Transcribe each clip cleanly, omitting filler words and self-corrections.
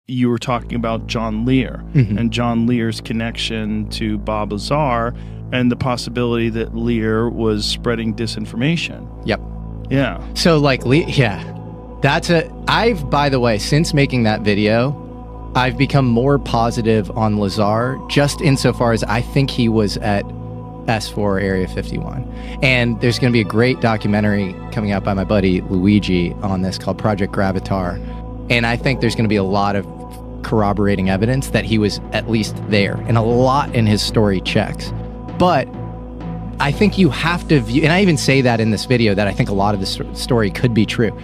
you were talking about John Lear and John Lear's connection to Bob Lazar and the possibility that Lear was spreading disinformation. Yep. Yeah. So like, I've, by the way, since making that video, I've become more positive on Lazar, just insofar as I think he was at S4 Area 51. And there's going to be a great documentary coming out by my buddy Luigi on this called Project Gravatar. And I think there's going to be a lot of corroborating evidence that he was at least there, and a lot in his story checks. But I think you have to view, and I even say that in this video, that I think a lot of the story could be true.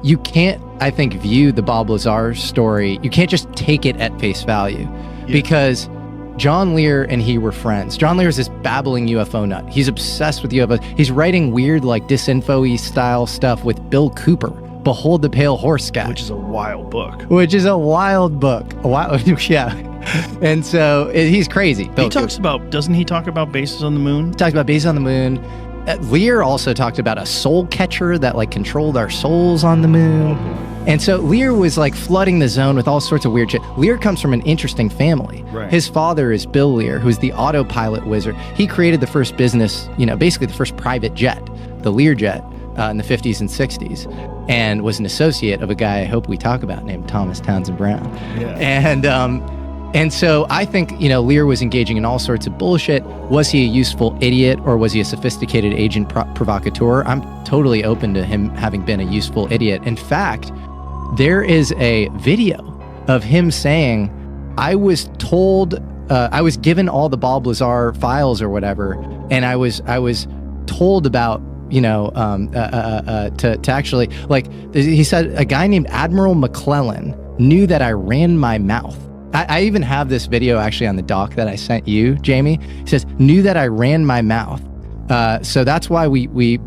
You can't, I think, view the Bob Lazar story, you can't just take it at face value, because John Lear and he were friends. John Lear is this babbling UFO nut. He's obsessed with UFOs. He's writing weird, like, disinfo-y style stuff with Bill Cooper, Behold the Pale Horse guy. Which is a wild book. Yeah. And so he's crazy. Doesn't he talk about bases on the moon? He talks about bases on the moon. Lear also talked about a soul catcher that like controlled our souls on the moon. And so Lear was like flooding the zone with all sorts of weird shit. Lear comes from an interesting family. Right. His father is Bill Lear, who's the autopilot wizard. He created the first business, basically the first private jet, the Lear jet, in the 50s and 60s, and was an associate of a guy I hope we talk about named Thomas Townsend Brown. Yeah. And so I think, Lear was engaging in all sorts of bullshit. Was he a useful idiot, or was he a sophisticated agent provocateur? I'm totally open to him having been a useful idiot. In fact, there is a video of him saying, I was told, I was given all the Bob Lazar files or whatever, and I was told about, to actually, like, he said, a guy named Admiral McClellan knew that I ran my mouth. I even have this video actually on the doc that I sent you, Jamie. He says, knew that I ran my mouth. So that's why we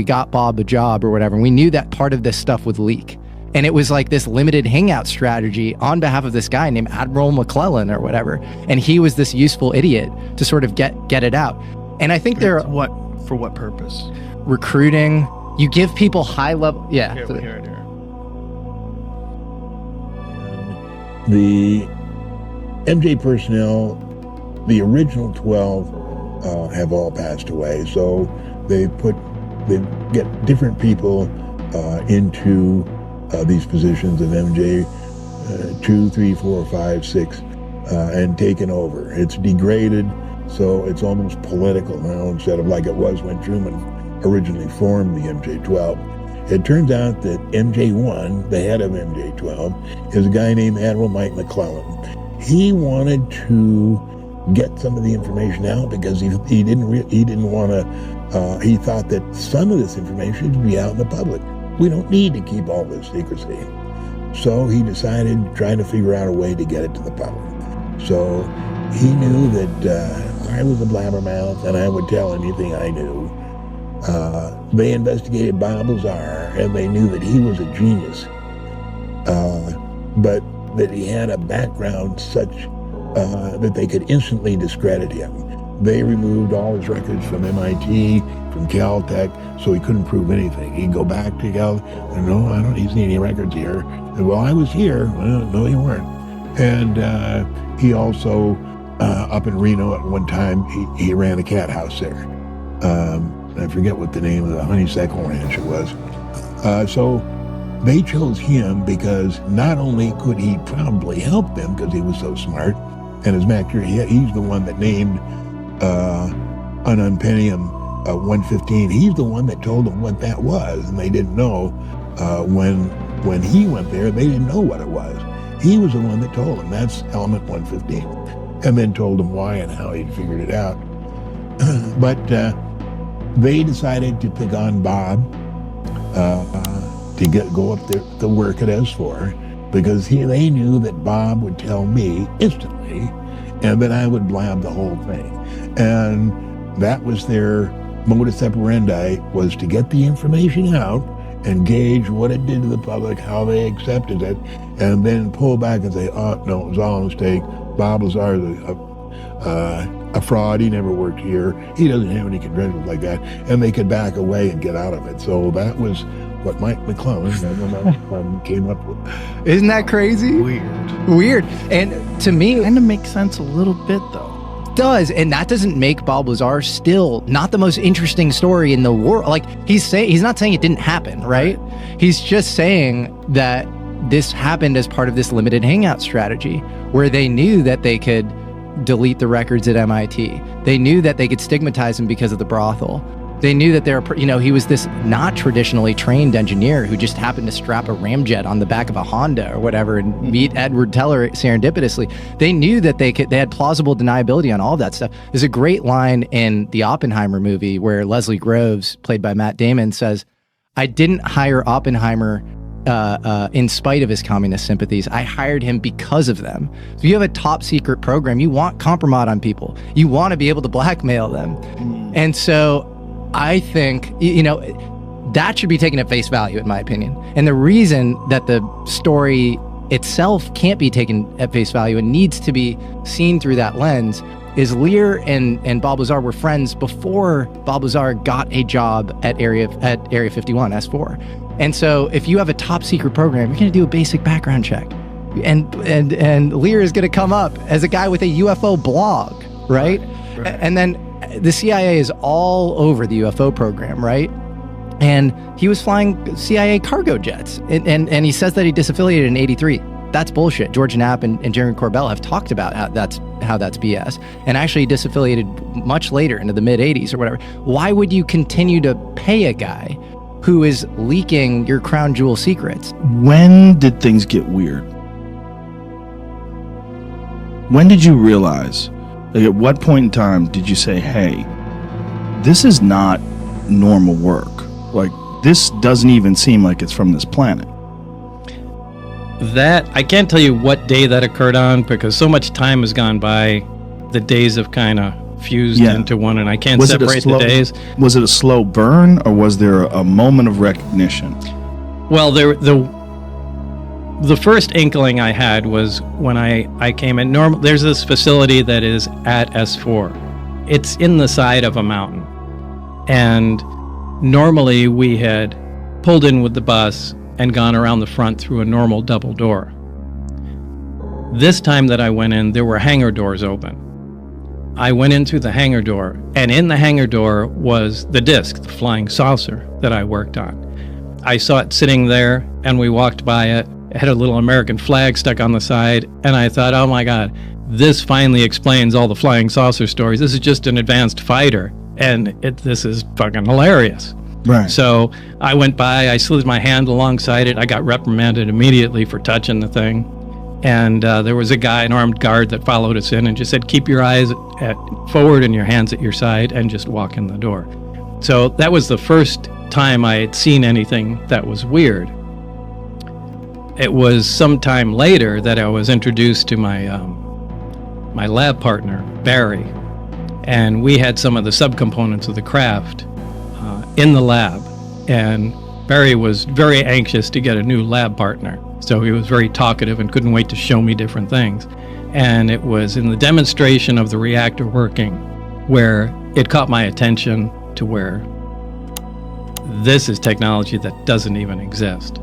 got Bob a job or whatever. And we knew that part of this stuff would leak. And it was like this limited hangout strategy on behalf of this guy named Admiral McClellan or whatever. And he was this useful idiot to sort of get it out. And I think for what purpose? Recruiting. You give people high level. Yeah. Here. The MJ personnel, the original 12, have all passed away. So they get different people into these positions of MJ 2, 3, 4, 5, 6, and taken over. It's degraded, so it's almost political now instead of like it was when Truman originally formed the MJ-12. It turns out that MJ-1, the head of MJ-12, is a guy named Admiral Mike McClellan. He wanted to get some of the information out because he didn't want to. He thought that some of this information should be out in the public. We don't need to keep all this secrecy. So he decided to try to figure out a way to get it to the public. So he knew that I was a blabbermouth and I would tell anything I knew. They investigated Bob Lazar, and they knew that he was a genius, but that he had a background such that they could instantly discredit him. They removed all his records from MIT, from Caltech, so he couldn't prove anything. He'd go back to Cal, and no, I don't see any records here. And, well, I was here. Well, no, you weren't. And he also, up in Reno at one time, he ran a cat house there. I forget what the name of the honeysuckle ranch it was. So they chose him because not only could he probably help them because he was so smart, and as matter of fact, he's the one that named Ununpennium 115. He's the one that told them what that was, and they didn't know. When he went there, they didn't know what it was. He was the one that told them that's element 115, and then told them why and how he'd figured it out. But they decided to pick on Bob to go up there to work at S4 because they knew that Bob would tell me instantly and that I would blab the whole thing. And that was their modus operandi, was to get the information out and gauge what it did to the public, how they accepted it, and then pull back and say, oh, no, it was all a mistake. Bob Lazar is a fraud. He never worked here. He doesn't have any credentials like that. And they could back away and get out of it. So that was what Mike McClellan came up with. Isn't that crazy? Weird. And to me, Kind of makes sense a little bit, though. does, and that doesn't make Bob Lazar still not the most interesting story in the world. Like, he's not saying it didn't happen, right? He's just saying that this happened as part of this limited hangout strategy where they knew that they could delete the records at MIT. They knew that they could stigmatize him because of the brothel. They knew that he was this not traditionally trained engineer who just happened to strap a ramjet on the back of a Honda or whatever and meet Edward Teller serendipitously. They knew that they had plausible deniability on all of that stuff. There's a great line in the Oppenheimer movie where Leslie Groves, played by Matt Damon, says, "I didn't hire Oppenheimer in spite of his communist sympathies. I hired him because of them." So you have a top secret program. You want compromise on people. You want to be able to blackmail them. And so I think, that should be taken at face value, in my opinion. And the reason that the story itself can't be taken at face value and needs to be seen through that lens is Lear and Bob Lazar were friends before Bob Lazar got a job at Area 51, S4. And so if you have a top secret program, you're going to do a basic background check. And Lear is going to come up as a guy with a UFO blog, right? And then the CIA is all over the UFO program, right? And he was flying CIA cargo jets. And he says that he disaffiliated in 83. That's bullshit. George Knapp and Jeremy Corbell have talked about how that's BS. And actually disaffiliated much later, into the mid-80s or whatever. Why would you continue to pay a guy who is leaking your crown jewel secrets? When did things get weird? When did you realize? Like, at what point in time did you say, hey, this is not normal work? Like, this doesn't even seem like it's from this planet. That, I can't tell you what day that occurred on because so much time has gone by. The days have kind of fused into one, and I can't separate the days. Was it a slow burn, or was there a moment of recognition? Well, the first inkling I had was when I came in. There's this facility that is at S4. It's in the side of a mountain. And normally we had pulled in with the bus and gone around the front through a normal double door. This time that I went in, there were hangar doors open. I went in through the hangar door, and in the hangar door was the disc, the flying saucer that I worked on. I saw it sitting there, and we walked by it. It had a little American flag stuck on the side, and I thought, oh my God, this finally explains all the flying saucer stories. This is just an advanced fighter, and this is fucking hilarious. Right. So I went by, I slid my hand alongside it. I got reprimanded immediately for touching the thing. And there was a guy, an armed guard, that followed us in and just said, keep your eyes forward and your hands at your side and just walk in the door. So that was the first time I had seen anything that was weird. It was sometime later that I was introduced to my lab partner, Barry. And we had some of the subcomponents of the craft in the lab. And Barry was very anxious to get a new lab partner. So he was very talkative and couldn't wait to show me different things. And it was in the demonstration of the reactor working where it caught my attention to where this is technology that doesn't even exist.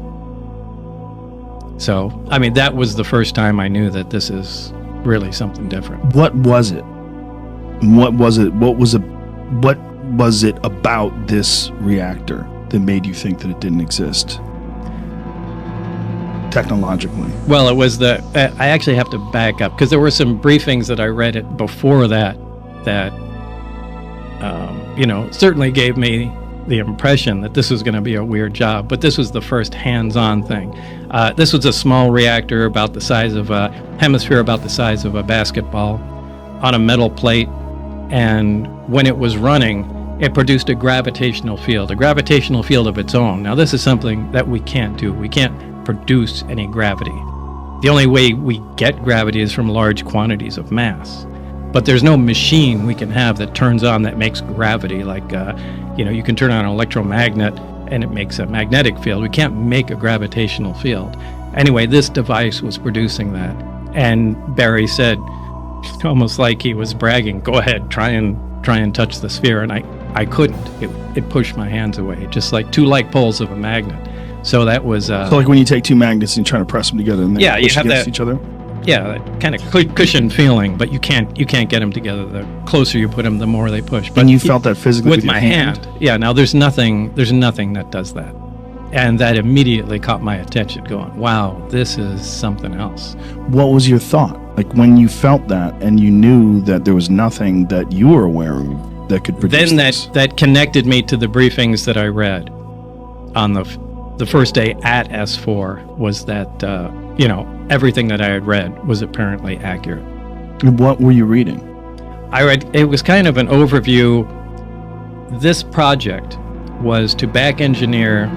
So, I mean, that was the first time I knew that this is really something different. What was it? What was it? What was it about this reactor that made you think that it didn't exist technologically? Well, it was I actually have to back up because there were some briefings that I read it before that certainly gave me the impression that this was going to be a weird job, but this was the first hands-on thing. This was a small reactor about the size of a hemisphere, about the size of a basketball, on a metal plate, and when it was running, it produced a gravitational field of its own. Now, this is something that we can't do. We can't produce any gravity. The only way we get gravity is from large quantities of mass. But there's no machine we can have that turns on that makes gravity. Like, you can turn on an electromagnet and it makes a magnetic field. We can't make a gravitational field. Anyway, this device was producing that. And Barry said, almost like he was bragging, go ahead, try and touch the sphere. And I couldn't. It pushed my hands away, just like two like poles of a magnet. So that was So like when you take two magnets and you try to press them together and they Yeah, you push have against that- each other? yeah, that kind of cushion feeling, but you can't get them together. The closer you put them, the more they push. But And you felt that physically with your my hand. Yeah, now there's nothing that does that. And that immediately caught my attention, going, wow, this is something else. What was your thought? Like when you felt that and you knew that there was nothing that you were aware of that could produce Then this? that connected me to the briefings that I read on the first day at S4 was that, everything that I had read was apparently accurate. What were you reading? It was kind of an overview. This project was to back engineer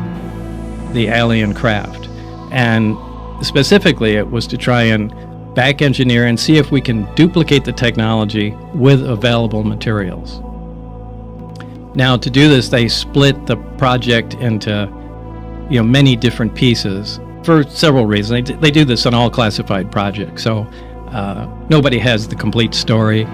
the alien craft, and specifically it was to try and back engineer and see if we can duplicate the technology with available materials. Now, to do this, they split the project into many different pieces for several reasons. They do this on all classified projects, so nobody has the complete story,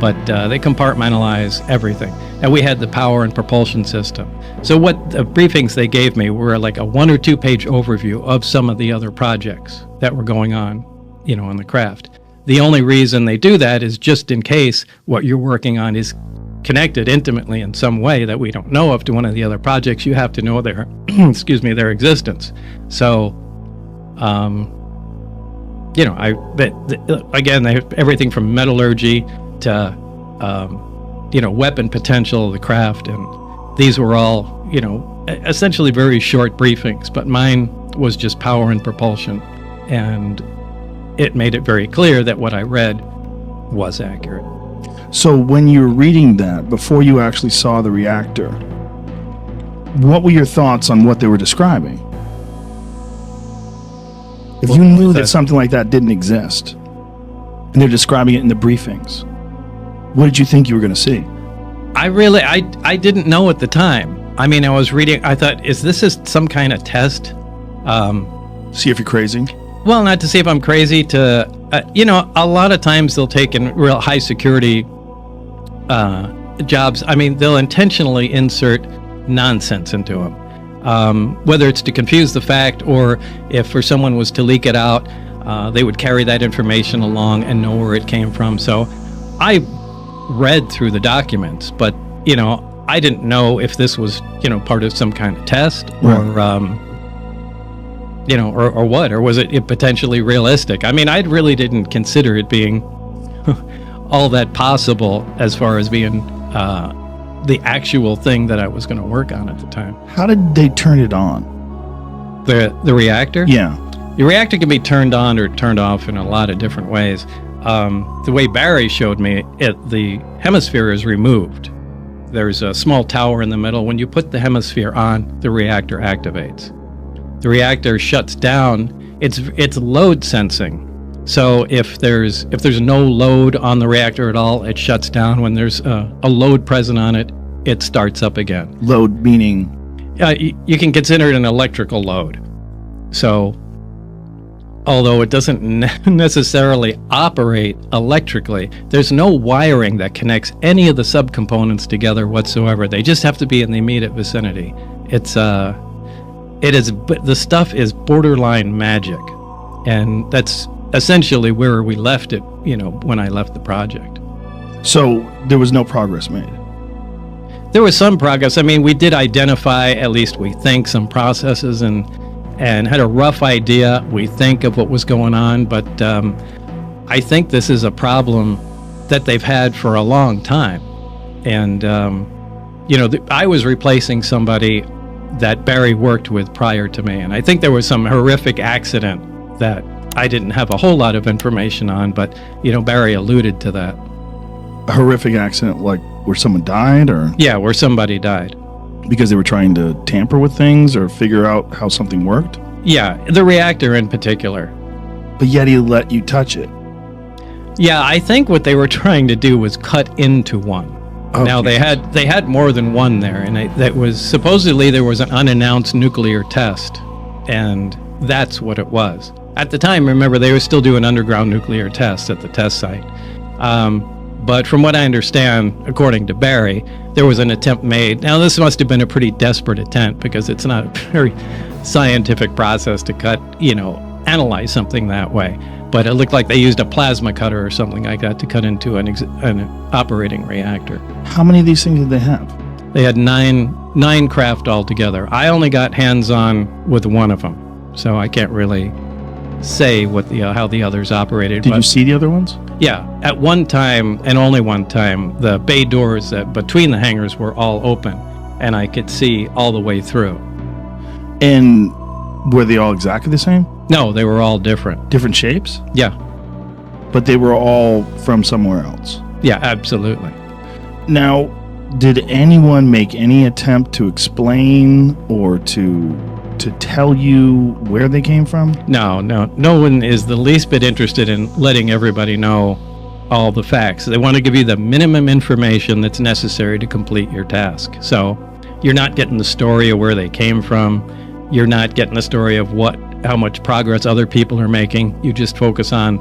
but they compartmentalize everything. And we had the power and propulsion system. So what the briefings they gave me were like a 1 or 2 page overview of some of the other projects that were going on, on the craft. The only reason they do that is just in case what you're working on is connected intimately in some way that we don't know of to one of the other projects. You have to know their, their existence. So, again, they have everything from metallurgy to, weapon potential of the craft. And these were all, essentially very short briefings, but mine was just power and propulsion. And it made it very clear that what I read was accurate. So when you were reading that, before you actually saw the reactor, what were your thoughts on what they were describing? If you knew that something like that didn't exist, and they're describing it in the briefings, what did you think you were going to see? I didn't know at the time. I mean, I was reading, I thought, is this some kind of test? See if you're crazy? Well, not to see if I'm crazy, to, a lot of times they'll take in real high security jobs. I mean, they'll intentionally insert nonsense into them, whether it's to confuse the fact or if for someone was to leak it out, they would carry that information along and know where it came from. So I read through the documents, but, I didn't know if this was, part of some kind of test or what, or was it potentially realistic? I mean, I really didn't consider it being all that possible as far as being the actual thing that I was going to work on at the time. How did they turn it on? The reactor? Yeah. The reactor can be turned on or turned off in a lot of different ways. The way Barry showed me it, the hemisphere is removed. There's a small tower in the middle. When you put the hemisphere on, the reactor activates. The reactor shuts down. It's load sensing. So if there's no load on the reactor at all, it shuts down. When there's a load present on it, it starts up again. Load meaning? You can consider it an electrical load. So although it doesn't necessarily operate electrically, there's no wiring that connects any of the subcomponents together whatsoever. They just have to be in the immediate vicinity. The stuff is borderline magic, and that's essentially where we left it, when I left the project. So there was no progress made? There was some progress. I mean, we did identify, at least we think, some processes and had a rough idea, we think, of what was going on, but I think this is a problem that they've had for a long time. And, I was replacing somebody that Barry worked with prior to me, and I think there was some horrific accident that I didn't have a whole lot of information on, but, Barry alluded to that. A horrific accident, like where someone died, or? Yeah, where somebody died. Because they were trying to tamper with things or figure out how something worked? Yeah, the reactor in particular. But yet he let you touch it. Yeah, I think what they were trying to do was cut into one. Oh, now they had more than one there, and that was supposedly there was an unannounced nuclear test, and that's what it was. At the time, remember, they were still doing underground nuclear tests at the test site. But from what I understand, according to Barry, there was an attempt made. Now, this must have been a pretty desperate attempt because it's not a very scientific process to analyze something that way. But it looked like they used a plasma cutter or something like that to cut into an operating reactor. How many of these things did they have? They had nine craft altogether. I only got hands-on with one of them, so I can't really say what how the others operated. Did you see the other ones? Yeah, at one time, and only one time, the bay doors that between the hangars were all open, and I could see all the way through. And were they all exactly the same? No, they were all different. Different shapes? Yeah. But they were all from somewhere else? Yeah, absolutely. Now, did anyone make any attempt to explain or to tell you where they came from? No one is the least bit interested in letting everybody know all the facts. They want to give you the minimum information that's necessary to complete your task. So you're not getting the story of where they came from. You're not getting the story of how much progress other people are making. You just focus on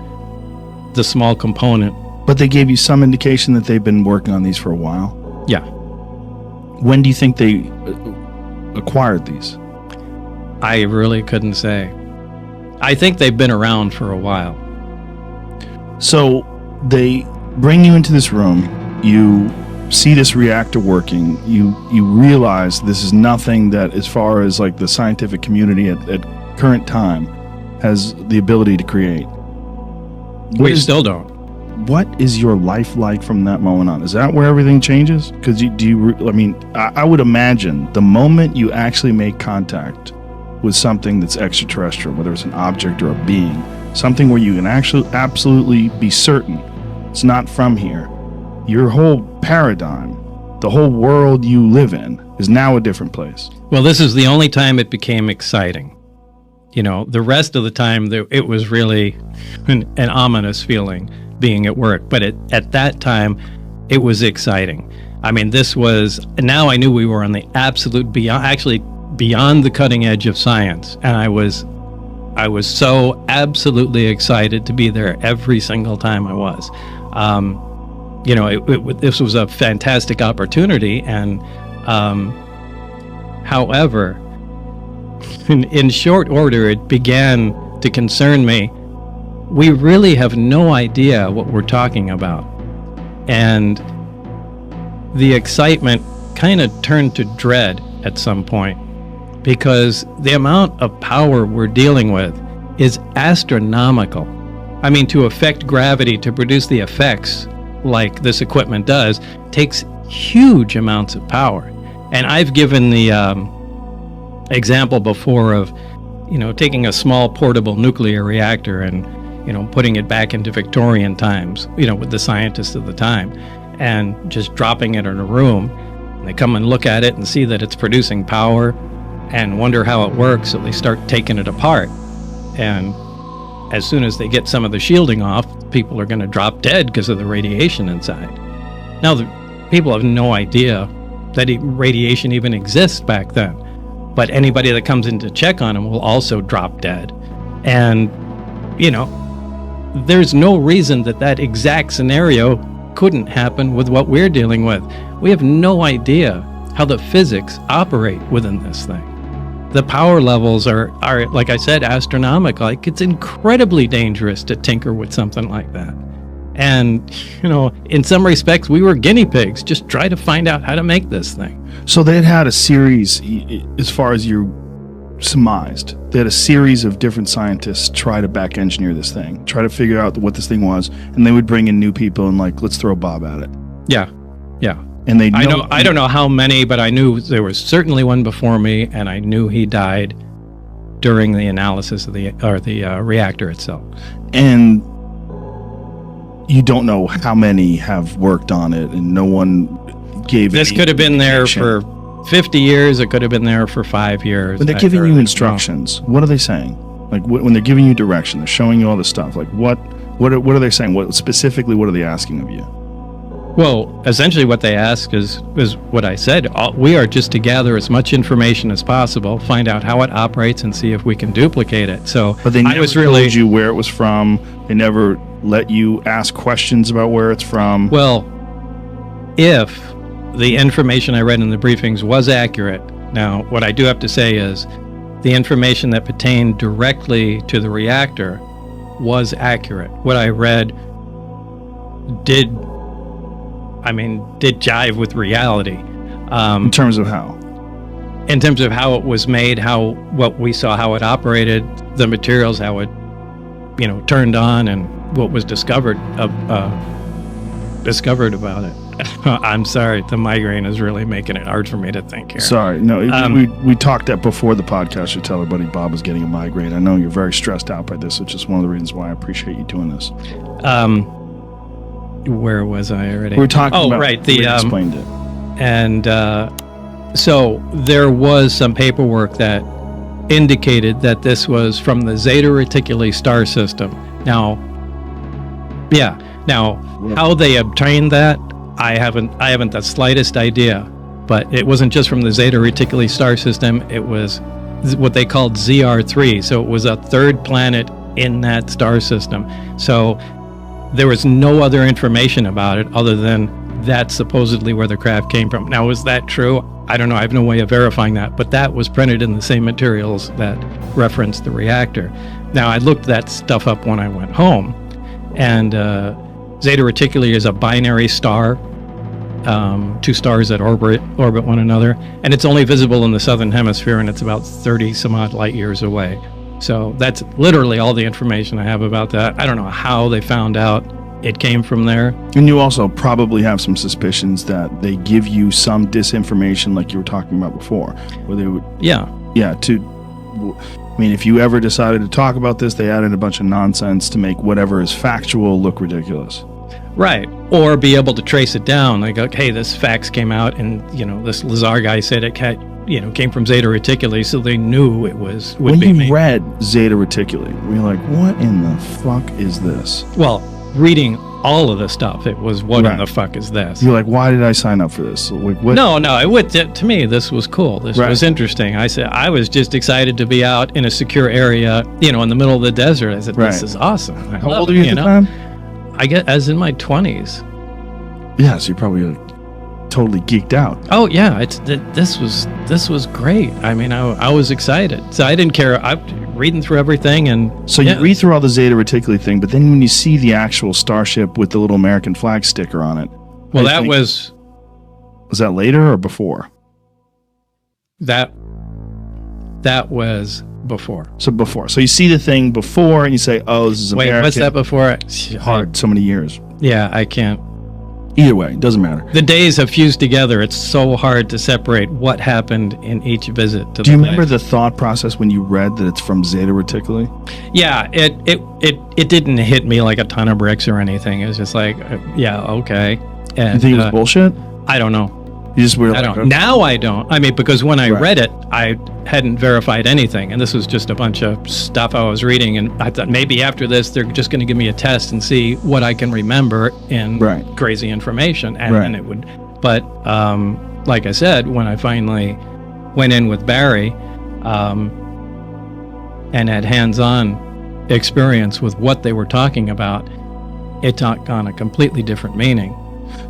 the small component. But they gave you some indication that they've been working on these for a while? Yeah. When do you think they acquired these? I really couldn't say. I think they've been around for a while. So they bring you into this room, you see this reactor working, you realize this is nothing that, as far as like the scientific community at current time, has the ability to create. We still don't. What is your life like from that moment on? Is that where everything changes? Because I would imagine the moment you actually make contact with something that's extraterrestrial, whether it's an object or a being, something where you can actually absolutely be certain it's not from here, your whole paradigm, the whole world you live in, is now a different place. Well, this is the only time it became exciting. The rest of the time, it was really an ominous feeling being at work. But at that time, it was exciting. I mean, now I knew we were on the absolute beyond the cutting edge of science. And I was so absolutely excited to be there every single time I was. This was a fantastic opportunity. And however, in short order, it began to concern me. We really have no idea what we're talking about. And the excitement kind of turned to dread at some point, because the amount of power we're dealing with is astronomical. I mean, to affect gravity, to produce the effects like this equipment does, takes huge amounts of power. And I've given the example before of, taking a small portable nuclear reactor and, putting it back into Victorian times, with the scientists of the time, and just dropping it in a room. And they come and look at it and see that it's producing power and wonder how it works, so they start taking it apart. And as soon as they get some of the shielding off, people are going to drop dead because of the radiation inside. Now, the people have no idea that radiation even exists back then. But anybody that comes in to check on them will also drop dead. And, there's no reason that exact scenario couldn't happen with what we're dealing with. We have no idea how the physics operate within this thing. The power levels are, like I said, astronomical. Like, it's incredibly dangerous to tinker with something like that. And, in some respects, we were guinea pigs, just try to find out how to make this thing. So they had a series, as far as you surmised, they had a series of different scientists try to back engineer this thing, try to figure out what this thing was, and they would bring in new people and let's throw Bob at it. Yeah. And I don't know how many, but I knew there was certainly one before me, and I knew he died during the analysis of the reactor itself. And you don't know how many have worked on it, and no one gave this could have been there for 50 years. It could have been there for 5 years. When they're giving you instructions, what are they saying? Like, when they're giving you direction, they're showing you all this stuff. Like, what are they saying? What are they asking of you? Well, essentially what they ask is what I said. We are just to gather as much information as possible, find out how it operates, and see if we can duplicate it. But they never told you where it was from. They never let you ask questions about where it's from. Well, if the information I read in the briefings was accurate. Now, what I do have to say is the information that pertained directly to the reactor was accurate. What I read did jive with reality. In terms of how? In terms of how it was made, what we saw, how it operated, the materials, how it, turned on, and what was discovered about it. I'm sorry, the migraine is really making it hard for me to think here. Sorry, no, we talked that before the podcast. You tell everybody Bob was getting a migraine. I know you're very stressed out by this, which is one of the reasons why I appreciate you doing this. Where was I already? We were talking about. Right, we explained it. And so there was some paperwork that indicated that this was from the Zeta Reticuli star system. Now, how they obtained that, I haven't the slightest idea. But it wasn't just from the Zeta Reticuli star system. It was what they called ZR3. So it was a third planet in that star system. So there was no other information about it other than that's supposedly where the craft came from. Now, is that true? I don't know. I have no way of verifying that, but that was printed in the same materials that referenced the reactor. Now, I looked that stuff up when I went home, and Zeta Reticuli is a binary star, two stars that orbit one another, and it's only visible in the southern hemisphere, and it's about 30 some odd light years away. So that's literally all the information I have about that. I don't know how they found out it came from there. And you also probably have some suspicions that they give you some disinformation like you were talking about before, where they would... if you ever decided to talk about this, they added a bunch of nonsense to make whatever is factual look ridiculous. Right. Or be able to trace it down. Like, okay, this fax came out and, this Lazar guy said it came from Zeta Reticuli, so they knew it would be me. When you read Zeta Reticuli, you're like, what in the fuck is this? Well, reading all of the stuff, it was, what in the fuck is this? You're like, why did I sign up for this? Like, what? No, to me, this was cool. This was interesting. I was just excited to be out in a secure area, in the middle of the desert. I said, this is awesome. How old are you at the time? I was in my 20s. Yeah, so you're probably totally geeked out. Oh yeah, this was great. I mean, I was excited. So I didn't care. I'm reading through everything, and so you read through all the Zeta Reticuli thing, but then when you see the actual starship with the little American flag sticker on it, well, was that later or before? That was before. So before. So you see the thing before, and you say, "Oh, this is American." Wait, what's that before? Hard. So many years. Yeah, I can't. Either way, it doesn't matter. The days have fused together. It's so hard to separate what happened in each visit to the place. Do you remember the thought process when you read that it's from Zeta Reticuli? Yeah, it didn't hit me like a ton of bricks or anything. It was just like, yeah, okay. And, you think it was bullshit? I don't know. You just were like, I don't. Okay. Now I don't. I mean, because when I read it, I hadn't verified anything, and this was just a bunch of stuff I was reading, and I thought maybe after this they're just going to give me a test and see what I can remember in crazy information, and then it would. But like I said, when I finally went in with Barry and had hands-on experience with what they were talking about, it took on a completely different meaning.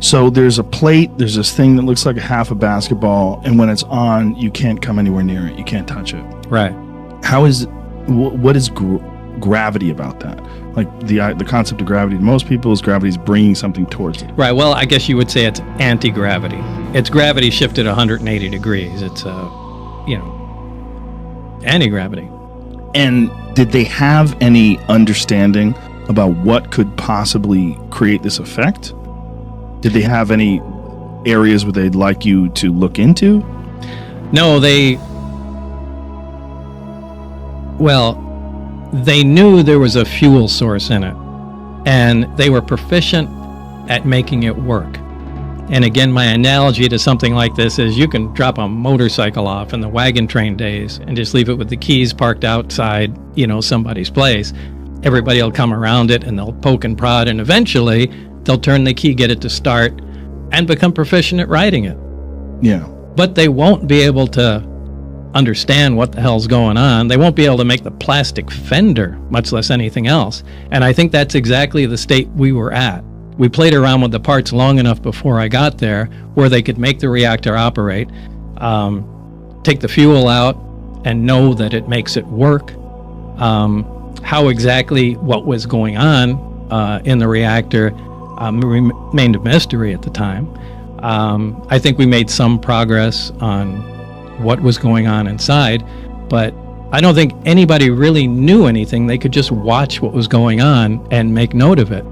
So there's a plate, there's this thing that looks like a half a basketball, and when it's on, you can't come anywhere near it. You can't touch it. Right. What is gravity about that? Like the concept of gravity to most people is gravity is bringing something towards it. Right. Well, I guess you would say it's anti-gravity. It's gravity shifted 180 degrees. It's anti-gravity. And did they have any understanding about what could possibly create this effect? Did they have any areas where they'd like you to look into? No, they knew there was a fuel source in it, and they were proficient at making it work. And again, my analogy to something like this is you can drop a motorcycle off in the wagon train days and just leave it with the keys parked outside, somebody's place. Everybody will come around it and they'll poke and prod, and eventually they'll turn the key, get it to start, and become proficient at riding it. Yeah. But they won't be able to understand what the hell's going on. They won't be able to make the plastic fender, much less anything else. And I think that's exactly the state we were at. we played around with the parts long enough before I got there where they could make the reactor operate, take the fuel out and know that it makes it work. How exactly what was going on in the reactor remained a mystery at the time. I think we made some progress on what was going on inside, but I don't think anybody really knew anything. They could just watch what was going on and make note of it.